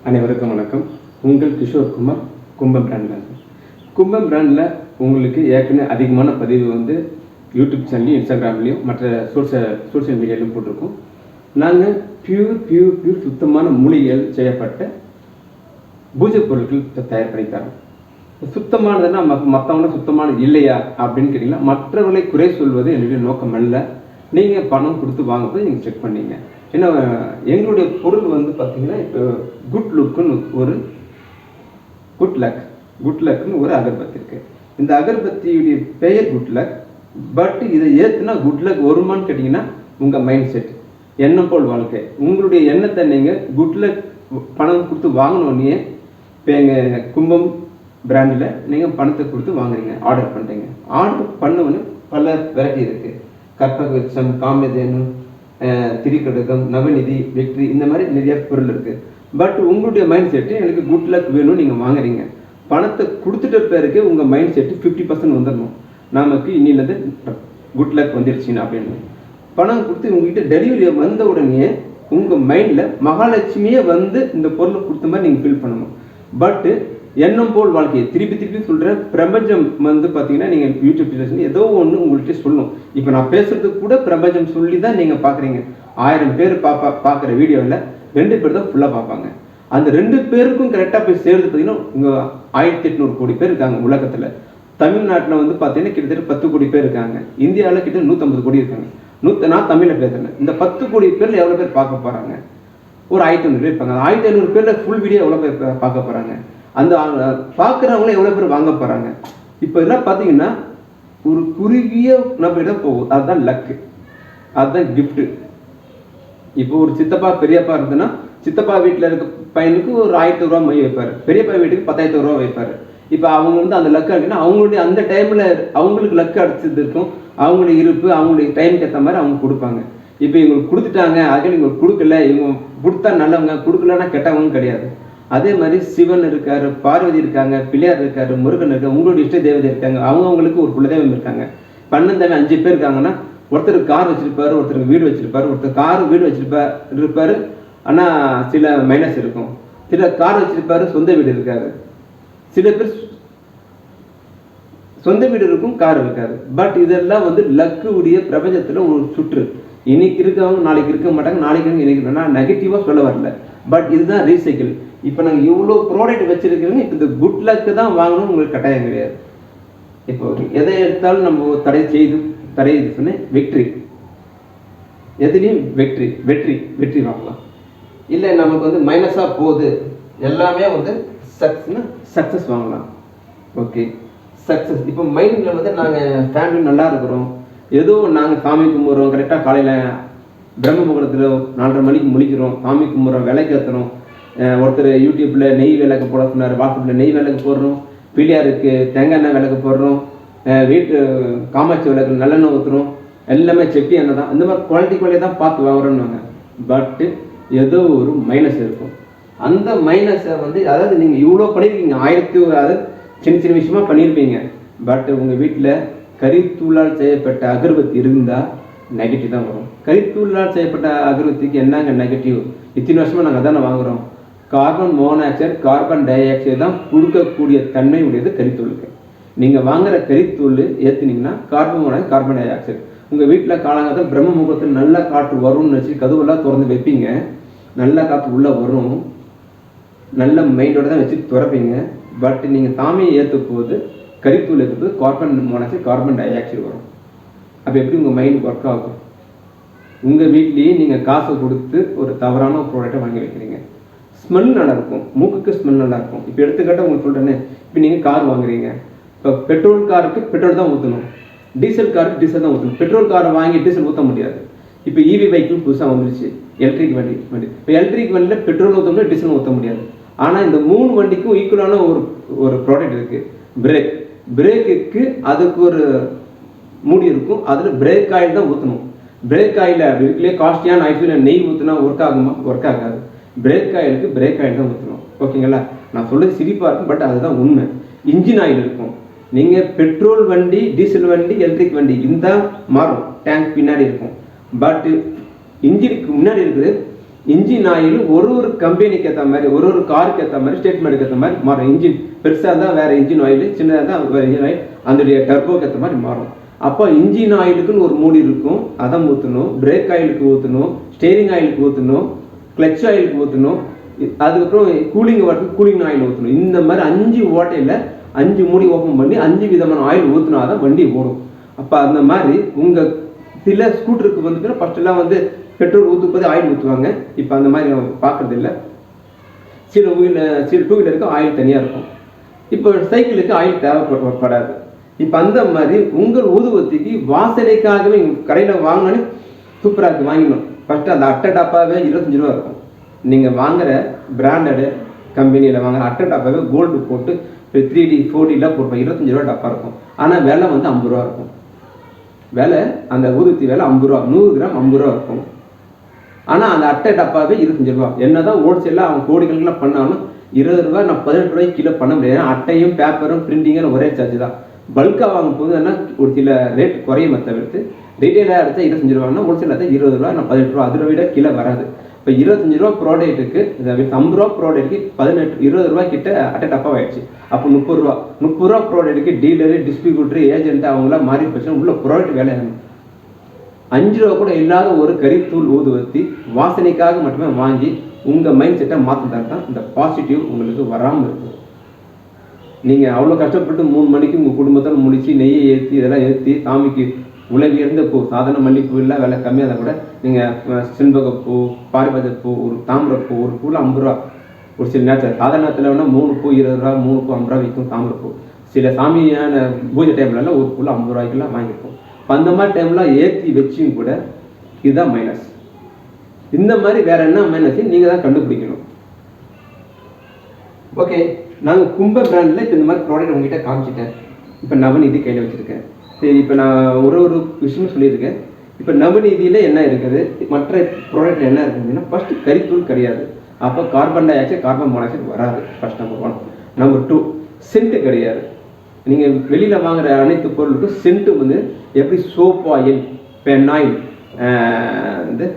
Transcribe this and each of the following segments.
அனைவருக்கும் வணக்கம். உங்கள் கிஷோர் குமார், கும்பம் பிராண்டில். கும்பம் பிராண்டில் உங்களுக்கு ஏற்கனவே அதிகமான பதிவு வந்து யூடியூப் சேனல்லையும் இன்ஸ்டாகிராம்லேயும் மற்ற சோஷியல் மீடியாலையும் போட்டிருக்கோம். நாங்கள் பியூர் சுத்தமான மூலிகைகள் செய்யப்பட்ட பூஜை பொருட்கள் தயார் பண்ணி தரோம். சுத்தமானதுன்னா மற்றவங்கள சுத்தமானது இல்லையா அப்படின்னு கேட்டிங்கன்னா, மற்றவர்களை குறை சொல்வது என்னுடைய நோக்கம் அல்ல. நீங்கள் பணம் கொடுத்து வாங்கும்போது நீங்கள் செக் பண்ணீங்க. ஏன்னா எங்களுடைய பொருள் வந்து பார்த்தீங்கன்னா, இப்போ குட் லுக்குன்னு ஒரு குட் லக்னு ஒரு அகர்பத்தி இருக்குது. இந்த அகர்பத்தியுடைய பெயர் குட் லக். பட் இதை ஏற்றுனா குட் லக் வருமானு கேட்டிங்கன்னா, உங்கள் மைண்ட் செட், எண்ணம் போல் வாழ்க்கை. உங்களுடைய எண்ணத்தை நீங்கள் குட் லக் பணம் கொடுத்து வாங்கினோடனே, இப்போ எங்கள் கும்பம் பிராண்டில் நீங்கள் பணத்தை கொடுத்து வாங்குறீங்க, ஆர்டர் பண்ணுறீங்க. ஆர்டர் பண்ணவொன்னு பல வெரைட்டி இருக்குது. கற்பகவிருட்சம், காமதேனு, திரிகடகம், நவநிதி, வெற்றி, இந்த மாதிரி நிறைய பொருள் இருக்குது. பட் உங்களுடைய மைண்ட் செட்டு எனக்கு குட் லக் வேணும், நீங்கள் வாங்குறீங்க. பணத்தை கொடுத்துட்ட பேருக்கு உங்கள் மைண்ட் செட்டு 50% வந்துடணும். நமக்கு இன்னிலேருந்து குட் லக் வந்துடுச்சின்னு அப்படின்னு பணம் கொடுத்து உங்ககிட்ட டெலிவரி வந்த உடனே உங்கள் மைண்டில் மகாலட்சுமியே வந்து இந்த பொருளை கொடுத்த மாதிரி நீங்கள் ஃபீல் பண்ணணும். பட்டு எண்ணம் போல் வாழ்க்கையை திருப்பி சொல்கிறேன். பிரபஞ்சம் வந்து பார்த்தீங்கன்னா, நீங்கள் யூடியூப் டெலிவிஷன் ஏதோ ஒன்று உங்கள்கிட்ட சொல்லணும். இப்போ நான் பேசுறதுக்கு கூட பிரபஞ்சம் சொல்லி தான் நீங்கள் பார்க்குறீங்க. 1000 பேர் பார்க்குற வீடியோவில் 2 பேர் தான் ஃபுல்லாக பார்ப்பாங்க. அந்த 2 பேருக்கும் கரெக்டாக போய் சேர்ந்து பார்த்தீங்கன்னா, உங்கள் 1800 கோடி பேர் இருக்காங்க உலகத்தில். தமிழ்நாட்டில் வந்து பார்த்தீங்கன்னா கிட்டத்தட்ட 10 கோடி பேர் இருக்காங்க. இந்தியாவில் கிட்ட 150 கோடி இருக்காங்க. நான் தமிழில் பேசுகிறேன். இந்த 10 கோடி பேரில் எவ்வளோ பேர் பார்க்க போகிறாங்க? ஒரு 1500 பேர் இருப்பாங்க. 1500 பேரில் ஃபுல் வீடியோ எவ்வளோ பேர் பார்க்க போகிறாங்க? அந்த பார்க்குறவங்களும் எவ்வளோ பேர் வாங்க போகிறாங்க? இப்போ இதெல்லாம் பார்த்தீங்கன்னா ஒரு குறுகிய நபரிடம் போகும். அதுதான் லக்கு, அதுதான் கிஃப்ட்டு. இப்போ ஒரு சித்தப்பா பெரியப்பா இருந்ததுன்னா, சித்தப்பா வீட்டில் இருக்க பையனுக்கு ஒரு 1000 ரூபா மை வைப்பார், பெரியப்பா வீட்டுக்கு 10,000 ரூபா வைப்பார். இப்போ அவங்க வந்து அந்த லக்கு இருக்குன்னா, அவங்களுடைய அந்த டைமில் அவங்களுக்கு லக்கு அடிச்சது இருக்கும். அவங்களுடைய இருப்பு, அவங்களுடைய டைமுக்கு ஏற்ற மாதிரி அவங்க கொடுப்பாங்க. இப்போ இவங்களுக்கு கொடுத்துட்டாங்க, அதுக்கு இவங்களுக்கு கொடுக்கல, இவங்க கொடுத்தா நல்லவங்க, கொடுக்கலன்னா கெட்டவங்க கிடையாது. அதே மாதிரி சிவன் இருக்காரு, பார்வதி இருக்காங்க, பிள்ளையார் இருக்காரு, முருகன் இருக்காரு, உங்களுடைய இஷ்ட தேவதை இருக்காங்க. அவங்களுக்கு ஒரு குலதெய்வம் இருக்காங்க. பன்னெண்டாவே 5 பேர் இருக்காங்கன்னா, ஒருத்தர் கார் வச்சிருப்பாரு, ஒருத்தருக்கு வீடு வச்சிருப்பாரு, ஒருத்தர் கார் வீடு இருப்பாரு. ஆனால் சில மைனஸ் இருக்கும். சில கார் வச்சிருப்பாரு, சொந்த வீடு இருக்காது. சில பேர் சொந்த வீடு இருக்கும், கார் இருக்காது. பட் இதெல்லாம் வந்து லக்கு உடைய பிரபஞ்சத்தில் ஒரு சுற்று. இன்னைக்கு இருக்கவங்க நாளைக்கு இருக்க மாட்டாங்க, நாளைக்கு இன்னைக்கு. நான் நெகட்டிவாக சொல்ல வரல, பட் இதுதான் ரீசைக்கிள். இப்போ நாங்கள் இவ்வளோ ப்ராடக்ட் வச்சிருக்கிறோங்க. இப்போ இந்த குட் லக்கு தான் வாங்கணும் உங்களுக்கு கட்டாயம் கிடையாது. இப்போ எதை எடுத்தாலும் நம்ம தடை சொன்னேன், வெற்றி. எதுலேயும் வெற்றி வாங்கலாம். இல்லை நமக்கு வந்து மைனஸாக போகுது, எல்லாமே வந்து சக்ஸஸ் வாங்கலாம். Okay, success. இப்போ மைண்டில் வந்து நாங்கள் ஃபேமிலி நல்லா இருக்கிறோம், ஏதோ நாங்கள் சாமி கும்பிட்றோம், கரெக்டாக காலையில் பிரம்ம முகூர்த்தத்தில் 4:30 மணிக்கு முழிக்கிறோம், சாமி கும்பிட்றோம், விளக்கு ஏற்றுறோம். ஒருத்தர் யூடியூப்பில் நெய் விளக்கு போட சொன்னார், வாட்ஸ்அப்பில் நெய் விளக்கு போடுறோம், பிள்ளையாருக்கு தேங்காய் எண்ணெய் விளக்கு போடுறோம், வீட்டு காமாட்சி விளக்கு நல்லெண்ணெய் ஊற்றுறோம், எல்லாமே செட்டி எண்ணெய் தான். இந்த மாதிரி குவாலிட்டி தான் பார்த்து வாங்குறோன்னு. பட்டு ஏதோ ஒரு மைனஸ் இருக்கும். அந்த மைனஸை வந்து, அதாவது நீங்கள் இவ்வளோ பண்ணியிருக்கீங்க, 1000 அதாவது சின்ன விஷயமா பண்ணியிருப்பீங்க. பட் உங்கள் வீட்டில் கரித்தூளால் செய்யப்பட்ட அகர்பத்தி இருந்தால் நெகட்டிவ் தான் வரும். கரித்தூளால் செய்யப்பட்ட அகர்பத்திக்கு என்னங்க நெகட்டிவ்? இத்தனை வருஷமாக நாங்கள் அதானே வாங்குகிறோம். Carbon monoxide, carbon dioxide தான் கொடுக்கக்கூடிய தன்மை உடையது கரித்தூளுக்கு. நீங்கள் வாங்குகிற கரித்தூள் ஏற்றுனீங்கன்னா carbon monoxide, carbon dioxide. உங்கள் வீட்டில் காலங்காலத்தில் பிரம்ம முகூர்த்தத்தில் நல்ல காற்று வரும்னு வச்சு கதவுலாம் திறந்து வைப்பீங்க, நல்ல காற்று உள்ளே வரும், நல்ல மைண்டோட தான் வச்சு திறப்பீங்க. பட் நீங்கள் சாமியை ஏற்றும் போது கரித்தூள் ஏற்றும் போது carbon monoxide, carbon di oxide வரும். அப்போ எப்படி உங்கள் மைண்ட் ஒர்க் ஆகும்? உங்கள் வீட்லேயே நீங்கள் காசை கொடுத்து ஒரு தவறான ப்ராடக்டை வாங்கி வைக்கிறீங்க. ஸ்மெல் நல்லாயிருக்கும், மூக்குக்கு ஸ்மெல் நல்லாயிருக்கும். இப்போ எடுத்துக்கிட்ட உங்களுக்கு சொல்கிறேன்னு, இப்போ நீங்கள் கார் வாங்குறீங்க. இப்போ பெட்ரோல் காருக்கு பெட்ரோல் தான் ஊற்றணும், டீசல் காருக்கு டீசல் தான் ஊற்றணும். பெட்ரோல் காரை வாங்கி டீசல் ஊற்ற முடியாது. இப்போ இவி வெஹிக்கிள் புதுசாக வந்துருச்சு, எலக்ட்ரிக் வண்டி. இப்போ எலக்ட்ரிக் வண்டியில் பெட்ரோல் ஊற்ற முடியாது, டீசல் ஊற்ற முடியாது. ஆனால் இந்த 3 வண்டிக்கும் ஈக்குவலான ஒரு ப்ராடக்ட் இருக்குது. பிரேக்குக்கு அதுக்கு ஒரு மூடி இருக்கும், அதில் பிரேக் ஆயில் தான் ஊற்றணும். பிரேக் ஆயில் அப்படி இருக்குல்லையே, காஸ்ட்லியான ஆயில் நெய் ஊற்றினா ஒர்க் ஆகுமா? ஒர்க் ஆகாது. பிரேக் ஆயிலுக்கு பிரேக் ஆயில் தான் ஊற்றணும். ஓகேங்களா? நான் சொல்கிறது சிரிப்பாக இருக்கும், பட் அதுதான் உண்மை. இன்ஜின் ஆயில் இருக்கும். நீங்கள் பெட்ரோல் வண்டி, டீசல் வண்டி, எலக்ட்ரிக் வண்டி இருந்தால் மாறும், டேங்க் பின்னாடி இருக்கும். பட் இன்ஜினுக்கு முன்னாடி இருக்குது இன்ஜின் ஆயில் ஒரு கம்பெனிக்கு ஏற்ற மாதிரி ஒரு காருக்கு ஏற்ற மாதிரி ஸ்டேட்மெண்ட்டுக்கு ஏற்ற மாதிரி மாறும். இன்ஜின் பெருசாக இருந்தால் வேறு இன்ஜின் ஆயில், சின்னதாக இருந்தால் வேறு இன்ஜின் ஆயில், அதனுடைய டர்போக்கு ஏற்ற மாதிரி மாறும். அப்போ இன்ஜின் ஆயிலுக்குன்னு ஒரு மூடி இருக்கும், அதை ஊற்றணும். பிரேக் ஆயிலுக்கு ஊற்றணும், ஸ்டேரிங் ஆயிலுக்கு ஊற்றணும், கிளச் ஆயிலுக்கு ஊற்றணும், அதுக்கப்புறம் கூலிங் வாட்டருக்கு கூலிங் ஆயில் ஊற்றணும். இந்த மாதிரி 5 ஓட்டையில் 5 மூடி ஓப்பன் பண்ணி 5 விதமான ஆயில் ஊற்றினா தான் வண்டி ஓடும். அப்போ அந்த மாதிரி உங்கள் சில ஸ்கூட்டருக்கு வந்துட்டு ஃபஸ்ட்டெல்லாம் வந்து பெட்ரோல் ஊற்றுப்பது ஆயில் ஊற்றுவாங்க. இப்போ அந்த மாதிரி பார்க்குறது இல்லை. சில டூ வீலருக்கு ஆயில் தனியாக இருக்கும். இப்போ சைக்கிளுக்கு ஆயில் தேவைப்படாது. இப்போ அந்த மாதிரி உங்கள் ஊதுவத்திக்கு வாசனைக்காகவே கடையில் வாங்கினாலும் சூப்பராக இருக்குது, வாங்கிடணும். ஃபஸ்ட்டு அந்த அட்டை டாப்பாகவே 25 ரூபா இருக்கும். நீங்கள் வாங்குகிற பிராண்டடு கம்பெனியில் வாங்குகிற அட்டை டாப்பாகவே கோல்டு போட்டு 3D 4Dலாம் போட்டுருப்போம். 25 ரூபா டாப்பாக இருக்கும். ஆனால் விலை வந்து 50 ரூபா இருக்கும். விலை அந்த ஊதுவத்தி விலை 50 ரூபா, 100 கிராம் 50 ரூபா இருக்கும். ஆனால் அந்த அட்டை டப்பாவே 25 ரூபா. என்ன தான் ஹோல்சேலாக அவன் கோடிக்கணக்கில் பண்ணாலும் 20 ரூபா நான் 18 ரூபாய்க்கு கிலோ பண்ண முடியாது. அட்டையும் பேப்பரும் பிரிண்டிங்கும் ஒரே சார்ஜ் தான். பல்காக வாங்கும் போது என்ன ஒரு சில ரேட் குறையும் தவிர்த்து ரீட்டைலாக எடுத்தால் 25 ரூபான்னா ஹோல்சேல் எடுத்தால் 20 ரூபா, நான் 18 ரூபா, அதில் விட கிலோ வராது. இப்போ 25 ரூபா ப்ராடக்ட்டுக்கு 50 ரூபா ப்ராடக்ட்டுக்கு 20 ரூபா கிட்ட அட்டை டப்பாக ஆயிடுச்சு. அப்போ 30 ரூபா ப்ராடக்ட்டுக்கு டீலரு, டிஸ்ட்ரிபியூட்டர், ஏஜென்ட் அவங்களாம் மாறி போச்சு. உள்ள ப்ராடக்ட் வேலை 5 ரூபா கூட இல்லாத ஒரு கரித்தூள் ஊதுவத்தி வாசனைக்காக மட்டுமே வாங்கி உங்கள் மைண்ட் செட்டை மாற்றினா தான் இந்த பாசிட்டிவ் உங்களுக்கு வராமல் இருக்கும். நீங்கள் அவ்வளோ கஷ்டப்பட்டு 3 மணிக்கு உங்கள் குடும்பத்தில் முடித்து நெய்யை ஏற்றி இதெல்லாம் ஏற்றி சாமிக்கு உலகியிருந்த பூ, சாதாரண மல்லிப்பூ இல்லை, விலை கம்மியாக இருந்தால் கூட நீங்கள் செண்பகப்பூ, பாரிபதப்பூ, ஒரு தாமிரப்பூ, ஒரு பூவில் 50 ரூபா. ஒரு சில நேரத்தில் சாதாரண நேரத்தில் வேணால் 3 பூ 20 ரூபா, 3 பூ 50 ரூபா விற்கும் தாமிரப்பூ. சில சாமியான பூஜை டைம்லலாம் ஒரு பூவில் 50 ரூபாய்க்கெல்லாம் வாங்கியிருப்போம். இப்போ அந்த மாதிரி டைம்லாம் ஏற்றி வச்சும் கூட இதுதான் மைனஸ். இந்த மாதிரி வேறு என்ன மைனஸ் நீங்கள் தான் கண்டுபிடிக்கணும். ஓகே, நாங்கள் கும்ப பிராண்டில் இப்போ இந்த மாதிரி ப்ராடக்ட் உங்ககிட்ட காமிச்சிட்டேன். இப்போ நவநீதி கையில் வச்சுருக்கேன். சரி, இப்போ நான் ஒரு விஷயமும் சொல்லியிருக்கேன். இப்போ நவநீதியில் என்ன இருக்குது, மற்ற ப்ராடக்ட்டில் என்ன இருக்குதுன்னா, ஃபஸ்ட்டு கரித்தூள் கிடையாது. அப்போ carbon dioxide, carbon monoxide வராது. First number 1. நம்பர் 2, சென்ட்டு கிடையாது. நீங்கள் வெளியில் வாங்குகிற அனைத்து பொருளுக்கும் சென்ட்டு வந்து எப்படி சோப் ஆயில், பெனாயில், வந்து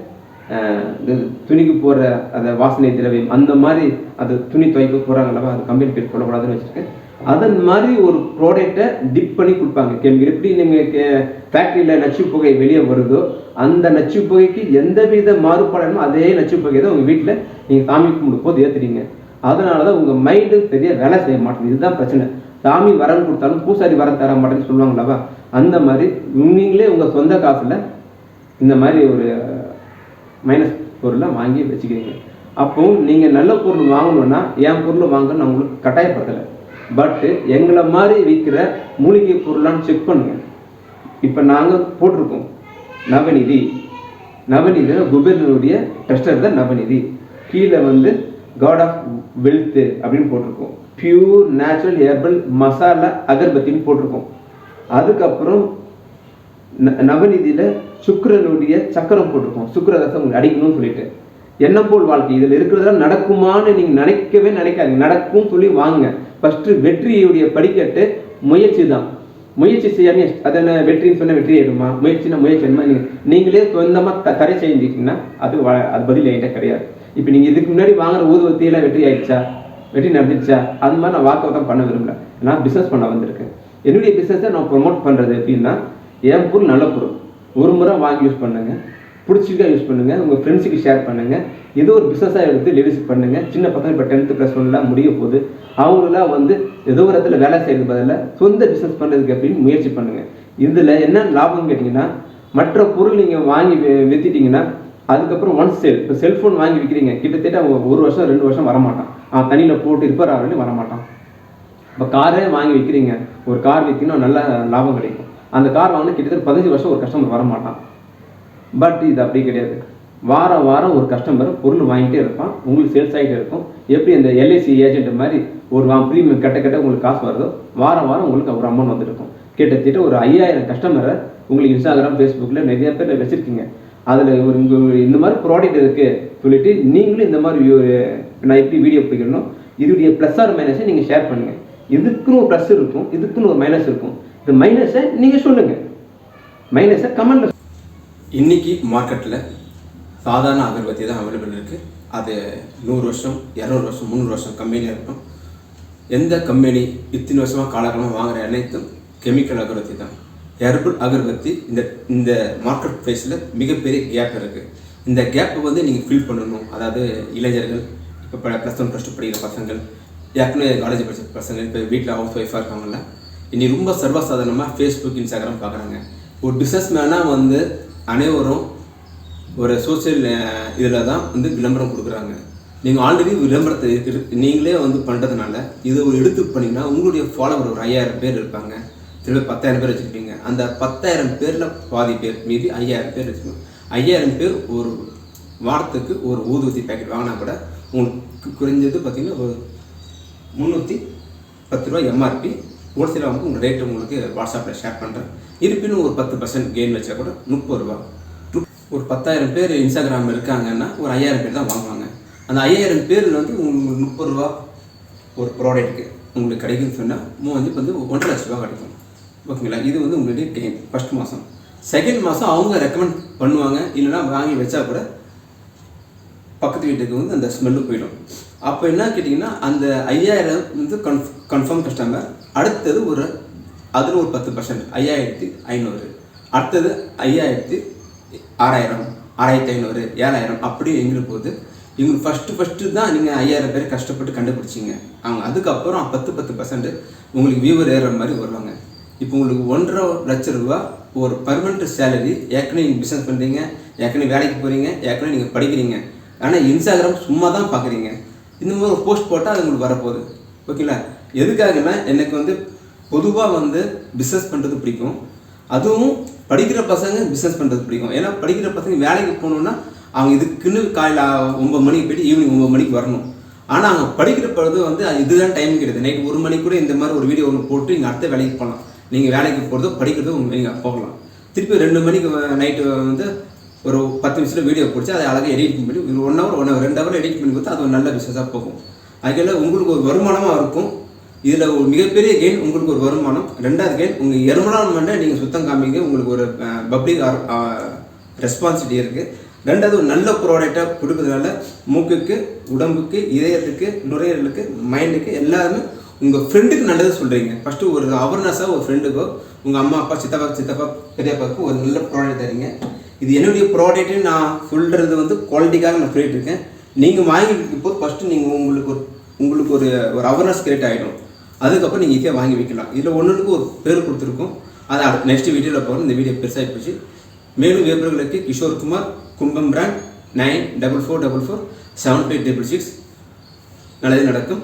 துணிக்கு போகிற அந்த வாசனை திரவியம், அந்த மாதிரி அது துணி துவைக்க போகிறாங்களவா, அது கம்பெனி பேர் சொல்லக்கூடாதுன்னு வச்சுருக்கேன். அதன் மாதிரி ஒரு ப்ராடக்டை டிப் பண்ணி கொடுப்பாங்க கெமிக்கல். எப்படி நீங்கள் ஃபேக்ட்ரியில் நச்சு புகை வெளியே வருதோ அந்த நச்சு புகைக்கு எந்த வித மாறுபாடுமோ அதே நச்சு புகை தான் உங்கள் வீட்டில் நீங்கள் சாமி கும்பிடும் போது ஏற்றுறீங்க. அதனால தான் உங்கள் மைண்டு சரியாக வேலை செய்ய மாட்டேங்குது. இதுதான் பிரச்சனை. சாமி வரம் கொடுத்தாலும் பூசாரி வரம் தர மாட்டேன்னு சொல்லுவாங்களவா, அந்த மாதிரி நீங்களே உங்கள் சொந்த காசில் இந்த மாதிரி ஒரு மைனஸ் பொருளை வாங்கி வச்சுக்கிறீங்க. அப்போ நீங்கள் நல்ல பொருள் வாங்கணுன்னா என் பொருள் வாங்கன்னு நான் உங்களுக்கு கட்டாயப்படுத்தலை. பட்டு எங்களை மாதிரி விற்கிற மூலிகை பொருளான்னு செக் பண்ணுங்கள். இப்போ நாங்கள் போட்டிருக்கோம் நவநிதி. நவநிதியில் குபேரனுடைய டெஸ்டர் தான் நவநிதி. கீழே வந்து காட் ஆஃப் வெல்த்து அப்படின்னு போட்டிருக்கோம். பியூர் நேச்சுரல் ஹெர்பல் மசாலா அகர்பத்தின்னு போட்டிருக்கோம். அதுக்கப்புறம் நவநிதியில் சுக்கிரனுடைய சக்கரம் போட்டிருக்கோம். சுக்கிரதசம் உங்களுக்கு அடிக்கணும்னு சொல்லிட்டு. என்ன போல் வாழ்க்கை இதில் இருக்கிறதெல்லாம் நடக்குமான்னு நீங்கள் நினைக்கவே நினைக்காதீங்க. நடக்கும் சொல்லி வாங்க. ஃபஸ்ட்டு வெற்றியுடைய படிக்கட்டு முயற்சி தான். முயற்சி செய்யாமல் அதை வெற்றின்னு சொன்னால் வெற்றி ஆகிடுமா? முயற்சினா முயற்சி ஆகிடுமா? நீங்களே சொந்தமாக தடை செஞ்சுக்கிட்டீங்கன்னா அது பதில் என்கிட்ட கிடையாது. இப்போ நீங்கள் இதுக்கு முன்னாடி வாங்குற ஊதுவத்தியெல்லாம் வெற்றி ஆகிடுச்சா, வெற்றி நடந்துடுச்சா? அது மாதிரி நான் வாக்கை தான் பண்ண விரும்பல. நான் பிஸ்னஸ் பண்ண வந்திருக்கேன். என்னுடைய பிஸ்னஸை நான் ப்ரொமோட் பண்ணுறது எப்படின்னா, என் பொருள் நல்ல பொருள், ஒரு முறை வாங்கி யூஸ் பண்ணுங்கள், பிடிச்சிருக்கா யூஸ் பண்ணுங்கள், உங்கள் ஃப்ரெண்ட்ஸுக்கு ஷேர் பண்ணுங்கள். ஏதோ ஒரு பிஸ்னஸாக எடுத்து லேடிஸ் பண்ணுங்கள். சின்ன பசங்க இப்போ 10th +1 முடிய போகுது. அவங்களாம் வந்து ஏதோ ஒரு இடத்துல வேலை செய்யறது பதில் சொந்த பிஸ்னஸ் பண்ணுறதுக்கு அப்படின்னு முயற்சி பண்ணுங்கள். இதில் என்ன லாபம்னு கேட்டிங்கன்னா, மற்ற பொருள் நீங்கள் வாங்கி விற்றுட்டிங்கன்னா அதுக்கப்புறம் ஒன்ஸ் சேல். இப்போ செல்ஃபோன் வாங்கி விற்கிறீங்க, கிட்டத்தட்ட 1 வருஷம் 2 வருஷம் வரமாட்டான். தண்ணியில் போட்டு ரிப்பேர் ஆகலன்னு வரமாட்டான். இப்போ காரே வாங்கி விற்கிறீங்க, ஒரு கார் விற்கணும், நல்ல லாபம் கிடைக்கும். அந்த கார் வாங்கினா கிட்டத்தட்ட 15 வருஷம் ஒரு கஸ்டமர் வரமாட்டான். பட் இது அப்படி கிடையாது. வாரம் வாரம் ஒரு கஸ்டமர் பொருள் வாங்கிட்டே இருப்பான், உங்களுக்கு சேல்ஸ் ஆகிட்டே இருக்கும். எப்படி அந்த LIC ஏஜென்ட் மாதிரி ஒரு ப்ரீமியம் கட்ட உங்களுக்கு காசு வருதோ, வாரம் வாரம் உங்களுக்கு ஒரு அமௌண்ட் வந்துருக்கும். கிட்டத்தட்ட ஒரு 5000 கஸ்டமரை உங்களுக்கு இன்ஸ்டாகிராம், ஃபேஸ்புக்கில் நிறைய பேர் வச்சுருக்கீங்க. அதில் ஒரு இந்த மாதிரி ப்ராடக்ட் இருக்குது சொல்லிவிட்டு நீங்களும் இந்த மாதிரி நான் எப்படி வீடியோ பிடிக்கணும், இதோடைய ப்ளஸ் ஆர் மைனஸை நீங்கள் ஷேர் பண்ணுங்கள். இதுக்குன்னு ஒரு ப்ளஸ் இருக்கும், இதுக்குன்னு ஒரு மைனஸ் இருக்கும். இந்த மைனஸை நீங்கள் சொல்லுங்கள், மைனஸை கமெண்ட்ல. இன்றைக்கி மார்க்கெட்டில் சாதாரண அகர்பத்தி தான் அவைலபிள் இருக்குது. அது 100 வருஷம் 200 வருஷம் 300 வருஷம் கம்பெனியாக இருக்கும். எந்த கம்பெனி இத்தனை வருஷமாக காலகாலமாக வாங்குகிற அனைத்தும் கெமிக்கல் அகர்பத்தி தான். ஹெர்பல் அகர்பத்தி இந்த மார்க்கெட் ப்ரைஸில் மிகப்பெரிய கேப் இருக்குது. இந்த கேப்பை வந்து நீங்கள் ஃபில் பண்ணணும். அதாவது இளைஞர்கள், இப்போ +1 +2 படிக்கிற பசங்கள், ஏற்கனவே காலேஜ் படித்த பசங்க, இப்போ வீட்டில் ஹவுஸ் ஒய்ஃபாக இருக்காங்கல்ல, இனி ரொம்ப சர்வசாதாரணமாக ஃபேஸ்புக், இன்ஸ்டாகிராம் பார்க்குறாங்க. ஒரு பிஸ்னஸ் மேனாக வந்து அனைவரும் ஒரு சோசியல் இதில் தான் வந்து விளம்பரம் கொடுக்குறாங்க. நீங்கள் ஆல்ரெடி விளம்பரத்தை நீங்களே வந்து பண்ணுறதுனால இது ஒரு எடுத்து பண்ணிங்கன்னா உங்களுடைய ஃபாலோவர் ஒரு 5000 பேர் இருப்பாங்க. சில 10,000 பேர் வச்சுருப்பீங்க. அந்த 10,000 பேரில் பாதி பேர் மீதி 5,000 பேர் வச்சுக்கோங்க. 5,000 பேர் ஒரு வாரத்துக்கு ஒரு ஊதுவத்தி பேக்கெட் வாங்கினா கூட உங்களுக்கு குறைஞ்சது பார்த்திங்கன்னா ஒரு 310 ரூபா எம்ஆர்பி. ஹோல்சேலாக வந்து உங்கள் ரேட்டு உங்களுக்கு வாட்ஸ்அப்பில் ஷேர் பண்ணுறேன். இருப்பினும் ஒரு 10% கெயின் வச்சா கூட 30 ரூபா. ஒரு 10,000 பேர் இன்ஸ்டாகிராம் இருக்காங்கன்னா ஒரு 5,000 பேர் தான் வாங்குவாங்க. அந்த 5,000 பேரில் வந்து உங்களுக்கு 30 ரூபா ஒரு ப்ராடக்ட்டுக்கு உங்களுக்கு கிடைக்குன்னு சொன்னால் வந்து 1.5 லட்ச ரூபா கிடைக்கும். ஓகேங்களா? இது வந்து உங்களுடைய கெயின் ஃபஸ்ட் மாதம். செகண்ட் மாதம் அவங்க ரெக்கமெண்ட் பண்ணுவாங்க. இல்லைனா வாங்கி வச்சா கூட பக்கத்து வீட்டுக்கு வந்து அந்த ஸ்மெல்லு போயிடும். அப்போ என்ன கேட்டிங்கன்னா அந்த 5,000 வந்து கன்ஃபார்ம் கஸ்டமர். அடுத்தது ஒரு அதில் ஒரு 10% 5,500. அடுத்தது 5,000 6,000 6,500 7,000 அப்படி எங்களுக்கு போகுது. இவங்களுக்கு ஃபஸ்ட்டு தான் நீங்கள் 5,000 பேர் கஷ்டப்பட்டு கண்டுபிடிச்சிங்க. அவங்க அதுக்கப்புறம் 10% உங்களுக்கு வியூவர் ஏறுற மாதிரி வருவாங்க. இப்போ உங்களுக்கு 1.5 லட்ச ரூபா ஒரு பர்மனெண்ட் சேலரி. ஏற்கனவே நீங்கள் பிஸ்னஸ் பண்ணுறீங்க, ஏற்கனவே வேலைக்கு போகிறீங்க, ஏற்கனவே நீங்கள் படிக்கிறீங்க. ஆனால் இன்ஸ்டாகிராம் சும்மா தான் பார்க்குறீங்க. இந்த மாதிரி ஒரு போஸ்ட் போட்டால் அது உங்களுக்கு வரப்போகுது. ஓகேங்களா? எதுக்காகனா எனக்கு வந்து பொதுவாக வந்து பிஸ்னஸ் பண்ணுறது பிடிக்கும். அதுவும் படிக்கிற பசங்க பிஸ்னஸ் பண்ணுறது பிடிக்கும். ஏன்னா படிக்கிற பசங்க வேலைக்கு போகணுன்னா அவங்க இதுக்குன்னு காலையில் 9 மணிக்கு போய்ட்டு ஈவினிங் 9 மணிக்கு வரணும். ஆனால் அவங்க படிக்கிற பொழுது வந்து இதுதான் டைம் கிடையாது. நைட் 1 மணிக்கு கூட இந்த மாதிரி ஒரு வீடியோ ஒன்று போட்டு நீங்கள் அடுத்த வேலைக்கு போகலாம். நீங்கள் வேலைக்கு போகிறதோ படிக்கிறதோ நீங்கள் போகலாம். திருப்பி 2 மணிக்கு நைட்டு வந்து ஒரு 10 நிமிஷத்தில் வீடியோ பிடிச்சி அதை அழகாக எடிட் பண்ணி 1 ஹவர் 2 ஹவர் எடிட் பண்ணி கொடுத்தா அது ஒரு நல்ல பிஸ்னஸாக போகும். அதுக்காக உங்களுக்கு ஒரு வருமானமாக இருக்கும். இதில் ஒரு மிகப்பெரிய கெயின் உங்களுக்கு ஒரு வருமானம். 2வது கெயின் உங்கள் என்விரான்மெண்ட்டை நீங்கள் சுத்தம் காமிங்க. உங்களுக்கு ஒரு பப்ளிக் ரெஸ்பான்சிபிலிட்டி இருக்குது. 2வது ஒரு நல்ல ப்ராடக்டாக கொடுக்கறதுனால மூக்குக்கு, உடம்புக்கு, இதயத்துக்கு, நுரையீரலுக்கு, மைண்டுக்கு எல்லாருமே உங்கள் ஃப்ரெண்டுக்கு நல்லது சொல்கிறீங்க. ஃபஸ்ட்டு ஒரு அவேர்னஸாக ஒரு ஃப்ரெண்டுக்கோ உங்கள் அம்மா அப்பா சித்தப்பா பெரியப்பாவுக்கு ஒரு நல்ல ப்ராடக்ட் தரீங்க. இது என்னுடைய ப்ராடக்ட்டு நான் சொல்கிறது வந்து குவாலிட்டிக்காக நான் சொல்லிட்டு இருக்கேன். நீங்கள் வாங்கி போது ஃபஸ்ட்டு நீங்கள் உங்களுக்கு ஒரு அவேர்னஸ் கிரியேட் ஆகிடும். அதுக்கப்புறம் நீங்கள் ஈஸியாக வாங்கி வைக்கலாம். இதில் ஒன்றுக்கு ஒரு பேர் கொடுத்துருக்கோம். அதை நெக்ஸ்ட் வீடியோவில் போகிறோம். இந்த வீடியோ பெருசாகி போச்சு. மேலும் விவரங்களுக்கு கிஷோர் குமார், கும்பம் பிராண்ட் 9444 7566. நல்லது நடக்கும்.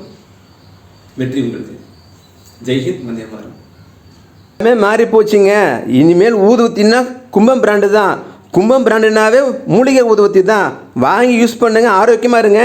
வெற்றி உங்களுக்கு. ஜெய்ஹிந்த், வந்தே மாதரம். எல்லாமே மாறி போச்சுங்க. இனிமேல் ஊதுவத்தின்னா கும்பம் பிராண்டு தான். கும்பம் பிராண்டுனாவே மூலிகை ஊதுவத்தி தான். வாங்கி யூஸ் பண்ணுங்க, ஆரோக்கியமாக இருங்க.